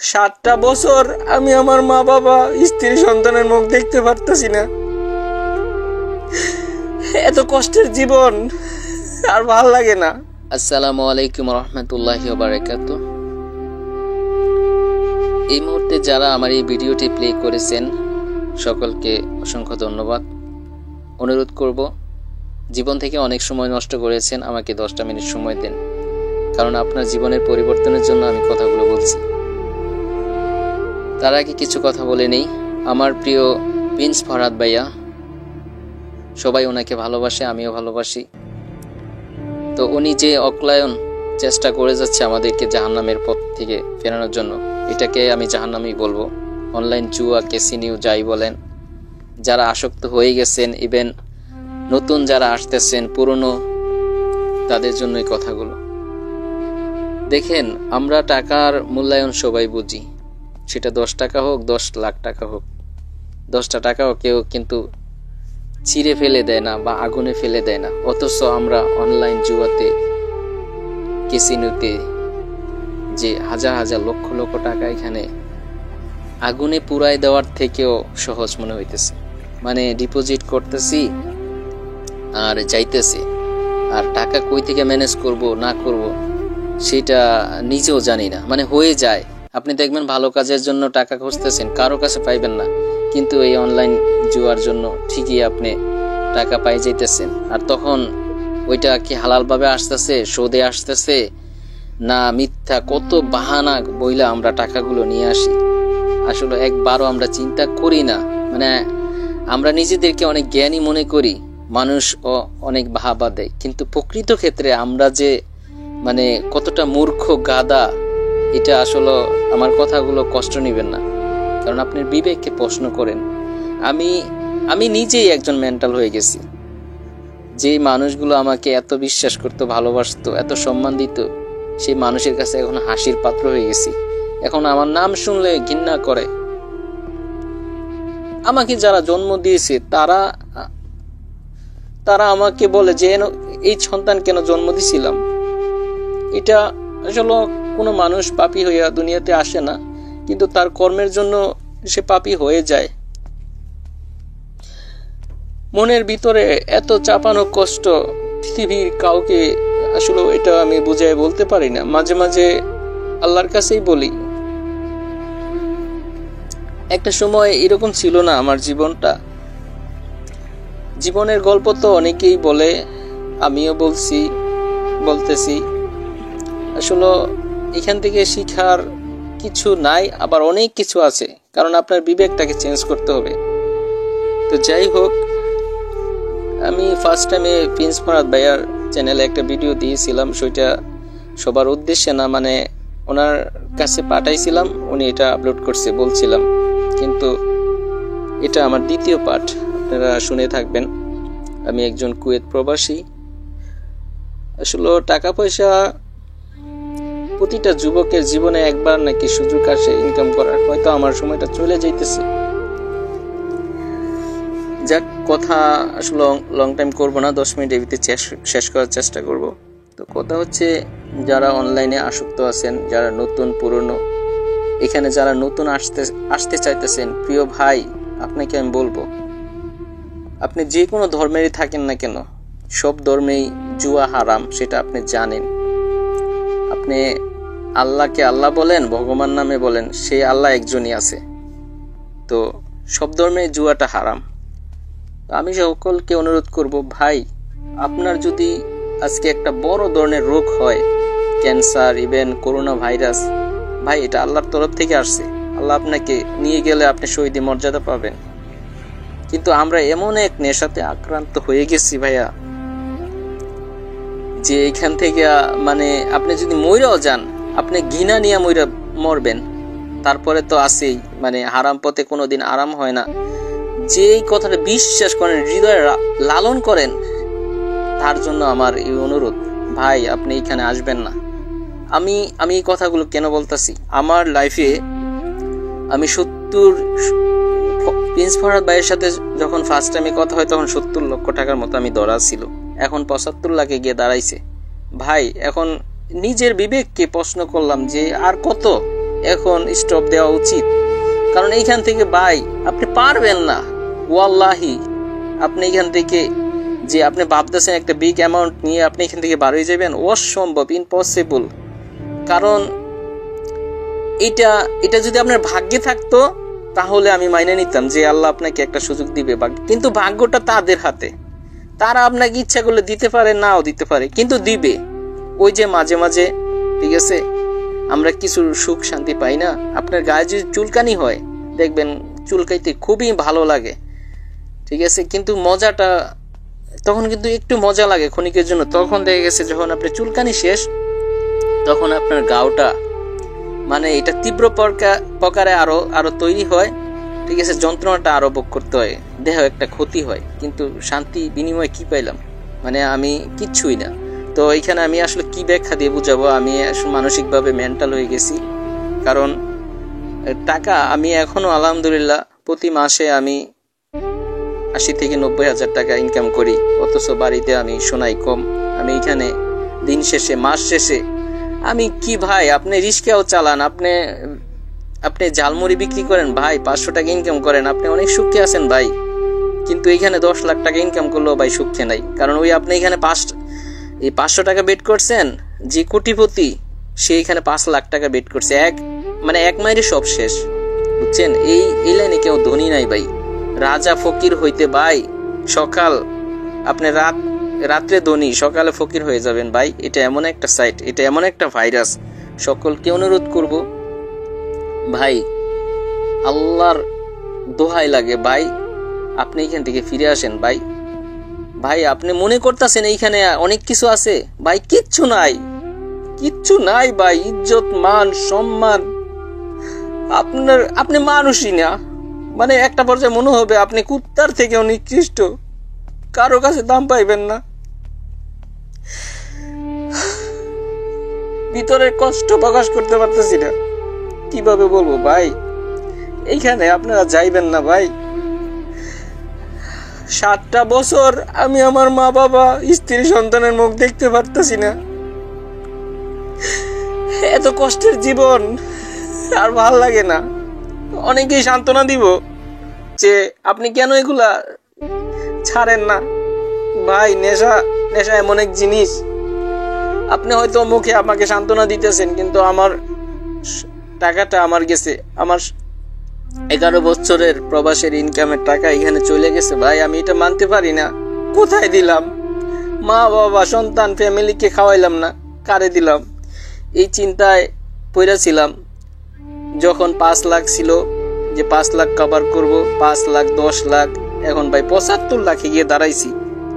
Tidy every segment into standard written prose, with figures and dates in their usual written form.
7টা বছর আমি আমার মা বাবা স্ত্রী সন্তানের মুখ দেখতে পারতাছি না। এত কষ্টের জীবন আর ভাল লাগে না। আসসালামু আলাইকুম রহমতুল্লাহি ওয়া বারাকাতুহু। এই মুহূর্তে যারা আমার এই ভিডিওটি প্লে করেছেন সকলকে অসংখ্য ধন্যবাদ। অনুরোধ করব, জীবন থেকে অনেক সময় নষ্ট করেছেন, আমাকে 10টা মিনিট সময় দেন, কারণ আপনার জীবনের পরিবর্তনের জন্য আমি কথাগুলো বলছি। তার আগে কিছু কথা বলে নেই। আমার প্রিয় প্রিন্স ফরহাদ ভাইয়া, সবাই ওনাকে ভালোবাসে, আমিও ভালোবাসি। তো উনি যে অক্লায়ন চেষ্টা করে যাচ্ছে আমাদেরকে জাহান্নামের পথ থেকে ফেরানোর জন্য, এটাকে আমি জাহান্নামই বলবো। অনলাইন জুয়া, ক্যাসিনো যাই বলেন, যারা আসক্ত হয়ে গেছেন, ইভেন নতুন যারা আসতেছেন, পুরনো, তাদের জন্য এই কথাগুলো। দেখেন, আমরা টাকার মূল্যায়ন সবাই বুঝি, সেটা 10 টাকা হোক, 10 লাখ টাকা হোক। 10টা টাকাও কেউ কিন্তু চিরে ফেলে দেয় না বা আগুনে ফেলে দেয় না। অথচ আমরা অনলাইন জুয়াতে, ক্যাসিনোতে যে হাজার হাজার লক্ষ লক্ষ টাকা এখানে আগুনে পুড়ায় দেওয়ার থেকেও সহজ মনে হইতেছে। মানে ডিপোজিট করতেছি আর যাইতেছে, আর টাকা কই থেকে ম্যানেজ করব না করব সেটা নিজেও জানি না। মানে হয়ে যায়। আপনি দেখবেন ভালো কাজের জন্য টাকা খুঁজতেছেন, কারো কাছে পাইবেন না, কিন্তু এই অনলাইন জুয়ার জন্য ঠিকই আপনি টাকা পাই যাইতেছেন। আর তখন ওইটা কি হালালভাবে আসতেছে, সুদে আসতেছে না মিথ্যা, কত বাহানা বইলা আমরা টাকাগুলো নিয়ে আসি। আসলে একবারও আমরা চিন্তা করি না। মানে আমরা নিজেদেরকে অনেক জ্ঞানী মনে করি, মানুষ অনেক বাহাবা দেয়, কিন্তু প্রকৃত ক্ষেত্রে আমরা যে মানে কতটা মূর্খ গাদা, এটা আসলে আমার কথাগুলো কষ্ট নেবেন না, কারণ আপনার বিবেককে প্রশ্ন করেন। আমি নিজেই একজন মেন্টাল হয়ে গেছি। যে মানুষগুলো আমাকে এত বিশ্বাস করতো, ভালোবাসতো, এত সম্মান দিত, সেই মানুষের কাছে এখন হাসির পাত্র হয়ে গেছি। এখন আমার নাম শুনলে ঘৃণা করে। আমাকে যারা জন্ম দিয়েছে তারা আমাকে বলে যে এই সন্তান কেন জন্ম দিছিলাম। এটা আসলে কোনো মানুষ পাপী হইয়া দুনিয়াতে আসে না, কিন্তু তার কর্মের জন্য সে পাপী হয়ে যায়। মনের ভিতরে এত চাপানো কষ্ট পৃথিবীর কাউকে আসলে এটা আমি বুঝাই বলতে পারি না। মাঝে মাঝে আল্লাহর কাছেই বলি, একটা সময় এরকম ছিল না আমার জীবনটা। জীবনের গল্প তো অনেকেই বলে, আমিও বলতেছি। আসলে এখান থেকে শিখার কিছু নাই, আবার অনেক কিছু আছে, কারণ আপনার বিবেকটাকে চেঞ্জ করতে হবে। তো যাই হোক, আমি ফার্স্ট টাইমে প্রিন্স ফরহাদ ভাইয়ার চ্যানেলে একটা ভিডিও দিয়েছিলাম, সেটা সবার উদ্দেশ্যে না, মানে ওনার কাছে পাঠাইছিলাম, উনি এটা আপলোড করছে বলছিলাম। কিন্তু এটা আমার দ্বিতীয় পার্ট, আপনারা শুনে থাকবেন। আমি একজন কুয়েত প্রবাসী। আসলে টাকা পয়সা প্রতিটা যুবকের জীবনে একবার নাকি সুযোগ আসে ইনকাম করার, হয়তো আমার সময়টা চলে যাইতেছে। যাক, কথা আসলে লং টাইম করব না, 10 মিনিটের ভিতরে শেষ করার চেষ্টা করব। তো কথা হচ্ছে, যারা অনলাইনে আসক্ত আছেন, যারা নতুন পুরনো, এখানে যারা নতুন আসতে চাইতেছেন, প্রিয় ভাই, আপনাকে আমি বলবো, আপনি যে কোনো ধর্মেরই থাকেন না কেন, সব ধর্মেই জুয়া হারাম, সেটা আপনি জানেন। আপনি আল্লাহকে আল্লাহ বলেন, ভগবান নামে বলেন, সেই আল্লাহ একজনই আছে। তো সব ধর্মে জুয়াটা হারাম। আমি সকলকে অনুরোধ করব, ভাই, আপনার যদি আজকে একটা বড় ধরনের রোগ হয়, ক্যান্সার, ইভেন করোনা ভাইরাস, ভাই, এটা আল্লাহর তরফ থেকে আসছে। আল্লাহ আপনাকে নিয়ে গেলে আপনি শহীদ মর্যাদা পাবেন। কিন্তু আমরা এমন এক নেশাতে আক্রান্ত হয়ে গেছি ভাইয়া, যে এখান থেকে মানে আপনি যদি মইরাও যান, আপনি ঘৃণা নিয়ে মরবেন। তারপরে তো আছেই, মানে হারাম পথে কোনোদিন আরাম হয় না। যে এই কথাটা বিশ্বাস করেন, হৃদয়ে লালন করেন, তার জন্য আমার এই অনুরোধ, ভাই, আপনি এখানে আসবেন না। আমি এই কথাগুলো কেন বলতেছি, আমার লাইফে আমি প্রিন্স ফরহাদ ভাইয়ের সাথে যখন ফার্স্ট টাইমে কথা হয়, তখন 70 লক্ষ টাকার মতো আমি ধরা ছিল। এখন 75 লাখে গিয়ে দাঁড়াইছে। ভাই, এখন নিজের বিবেককে প্রশ্ন করলাম যে আর কত, এখন স্টপ দেওয়া উচিত। কারণ এইখান থেকে ভাই আপনি পারবেন না, ওয়াল্লাহি আপনি এখান থেকে যে আপনি ভাবতেছেন একটা বিগ অ্যামাউন্ট নিয়ে আপনি এখান থেকে বার হয়ে যাবেন, অসম্ভব, ইম্পসিবল। কারণ এটা যদি আপনার ভাগ্যে থাকতো তাহলে আমি মাইনে নিতাম যে আল্লাহ আপনাকে একটা সুযোগ দিবে, কিন্তু ভাগ্যটা তাদের হাতে। তারা আপনাকে ইচ্ছা করলে দিতে পারে, নাও দিতে পারে, কিন্তু দিবে। ওই যে মাঝে মাঝে, ঠিক আছে, আমরা কিছু সুখ শান্তি পাই না। আপনার গায়ে যদি চুলকানি হয় দেখবেন চুলকাইতে খুবই ভালো লাগে, ঠিক আছে, কিন্তু মজাটা তখন কিন্তু একটু মজা লাগে ক্ষণিকের জন্য। তখন দেখা গেছে যখন আপনার চুলকানি শেষ তখন আপনার গাওটা মানে এটা তীব্র প্রকারে আরো তৈরি হয়, ঠিক আছে, যন্ত্রণাটা আরো ভোগ করতে হয়, দেহ একটা ক্ষতি হয়, কিন্তু শান্তি বিনিময়ে কি পাইলাম? মানে আমি কিচ্ছুই না। তো এইখানে আমি আসলে কি ব্যাখ্যা দিয়ে বুঝাবো? আমি মানসিকভাবে মেন্টাল হয়ে গেছি। কারণ টাকা আমি এখনো আলহামদুলিল্লাহ প্রতি মাসে আমি 80 থেকে 90 হাজার টাকা ইনকাম করি, অথচ বাড়িতে আমি শোনাই কম। আমি এখানে দিন শেষে, মাস শেষে আমি কি ভাই, আপনি রিস্কাও চালান, আপনি ঝালমুড়ি বিক্রি করেন ভাই, 500 টাকা ইনকাম করেন, আপনি অনেক সুখে আছেন ভাই। কিন্তু এখানে 10 লাখ টাকা ইনকাম করলেও ভাই সুখে নাই। কারণ ওই আপনি এখানে 500 টাকা বেট করছেন, যে কোটিপতি সে এখানে 5 লাখ টাকা বেট করছে, এক মাইরে সব শেষ, বুঝছেন? এই লাইনে কেউ ধনী নাই ভাই। রাজা ফকির হইতে ভাই সকাল, আপনি রাত্রে ধনী, সকালে ফকির হয়ে যাবেন ভাই। এটা এমন একটা সাইট, এটা এমন একটা ভাইরাস। সকলকে অনুরোধ করব ভাই, আল্লাহর দোহাই লাগে ভাই, আপনি এখান থেকে ফিরে আসেন ভাই। ভাই আপনি মনে করতেছেন এইখানে অনেক কিছু আছে, ভাই কিচ্ছু নাই ভাই। ইজ্জত, মান, সম্মান, আপনি মানুষই না। মানে একটা পর্যায়ে মনে হবে আপনি কুত্তার থেকেও নিকৃষ্ট, কারো কাছে দাম পাইবেন না। ভিতরের কষ্ট প্রকাশ করতে পারতেছি না, কিভাবে বলবো ভাই। এইখানে আপনারা যাইবেন না ভাই। 7টা বছর আমি আমার মা বাবা, স্ত্রী, সন্তানের মুখ দেখতে পারতেছি না। এত কষ্টের জীবন আর ভাল লাগে না। অনেকেই সান্ত্বনা দিব যে আপনি কেন এগুলা ছাড়েন না ভাই। নেশা এমন এক জিনিস, আপনি হয়তো মুখে আমাকে সান্ত্বনা দিতেছেন, কিন্তু আমার টাকাটা আমার গেছে, আমার 11 বছরের প্রবাসের ইনকামের টাকা এখানে চলে গেছে ভাই। আমি এটা মানতে পারি না। কোথায় দিলাম? মা বাবা, সন্তান, ফ্যামিলিকে খাওয়াইলাম না, কারে দিলাম? এই চিন্তায় পড়েছিলাম যখন 5 লাখ ছিল, যে 5 লাখ কভার করব, 5 লাখ, 10 লাখ, এখন ভাই 75 লাখে গিয়ে দাঁড়াইছি।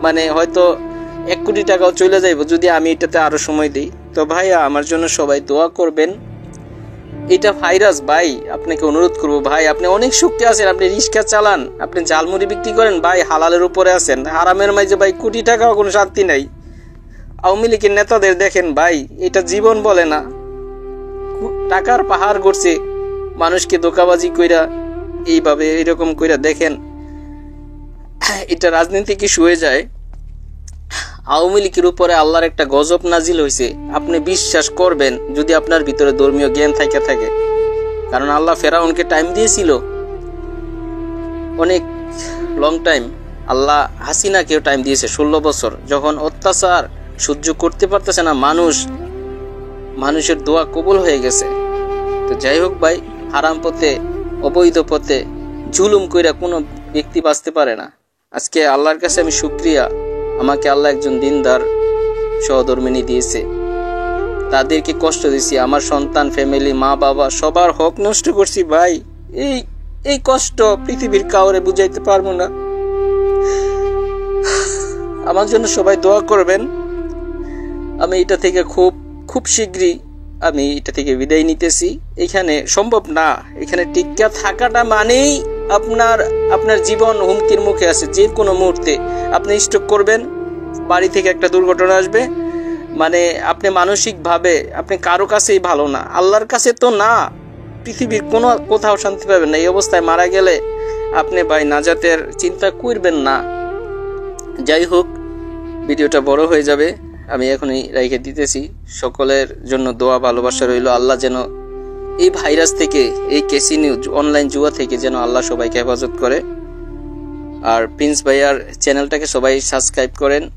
মানে হয়তো 1 কোটি টাকাও চলে যাইব যদি আমি এটাতে আরো সময় দিই। তো ভাইয়া আমার জন্য সবাই দোয়া করবেন। এটা ভাইরাস ভাই, আপনাকে অনুরোধ করব ভাই, আপনি অনেক সুখে আছেন, আপনি রিক্সা চালান, আপনি ঝালমুড়ি বিক্রি করেন ভাই, হালালের উপরে আছেন। হারামের মাঝে ভাই কোটি টাকাও কোনো শান্তি নাই। আওয়ামী লীগের নেতাদের দেখেন ভাই, এটা জীবন বলে না, টাকার পাহাড় করছে, মানুষকে ধোঁকাবাজি কইরা এইভাবে এরকম কইরা দেখেন, এটা রাজনীতি কি শুয়ে যায়? আওয়ামী লীগের উপরে আল্লাহর একটা গজব নাজিল হয়েছে, আপনি বিশ্বাস করবেন যদি আপনার ভিতরে ধর্মীয় জ্ঞান থাকে। কারণ আল্লাহ ফেরাউনকে টাইম দিয়েছিল, অনেক লং টাইম। আল্লাহ হাসিনাকেও টাইম দিয়েছে 16 বছর, যখন অত্যাচার সহ্য করতে পারতেছে না মানুষের দোয়া কবুল হয়ে গেছে। তো যাই হোক ভাই, হারাম পথে, অবৈধ পথে জুলুম কইরা কোনো ব্যক্তি বাঁচতে পারে না। আজকে আল্লাহর কাছে আমি শুকরিয়া, আমাকে আল্লাহ একজন দিনদার সহধর্মিনী দিয়েছে। তাদেরকে কষ্ট দিয়েছি, আমার সন্তান, ফ্যামিলি, মা বাবা, সবার হক নষ্ট করছি ভাই। এই কষ্ট পৃথিবীর কাউরে বুঝাইতে পারবো না। আমার জন্য সবাই দোয়া করবেন। আমি এটা থেকে খুব শীঘ্রই আমি এটা থেকে বিদায় নিতেছি। এখানে সম্ভব না, এখানে টিকা থাকাটা মানেই আপনার জীবন হুমকির মুখে আছে। যে কোনো মুহূর্তে আপনি স্ট্রোক করবেন, বাড়ি থেকে একটা দুর্ঘটনা আসবে, মানে আপনি মানসিকভাবে আপনি কারো কাছেই ভালো না, আল্লাহর কাছে তো না, পৃথিবীর কোথাও শান্তি পাবেন না। এই অবস্থায় মারা গেলে আপনি ভাই নাজাতের চিন্তা করবেন না। যাই হোক, ভিডিওটা বড় হয়ে যাবে, আমি এখনই রেখে দিতেছি। সকলের জন্য দোয়া, ভালোবাসা রইল। আল্লাহ যেন এই ভাইরাস থেকে, এই ক্যাসিনো অনলাইন জুয়া থেকে যেন আল্লাহ সবাইকে হেফাজত করে। আর প্রিন্স ভাইয়ার চ্যানেলটাকে সবাই সাবস্ক্রাইব করেন।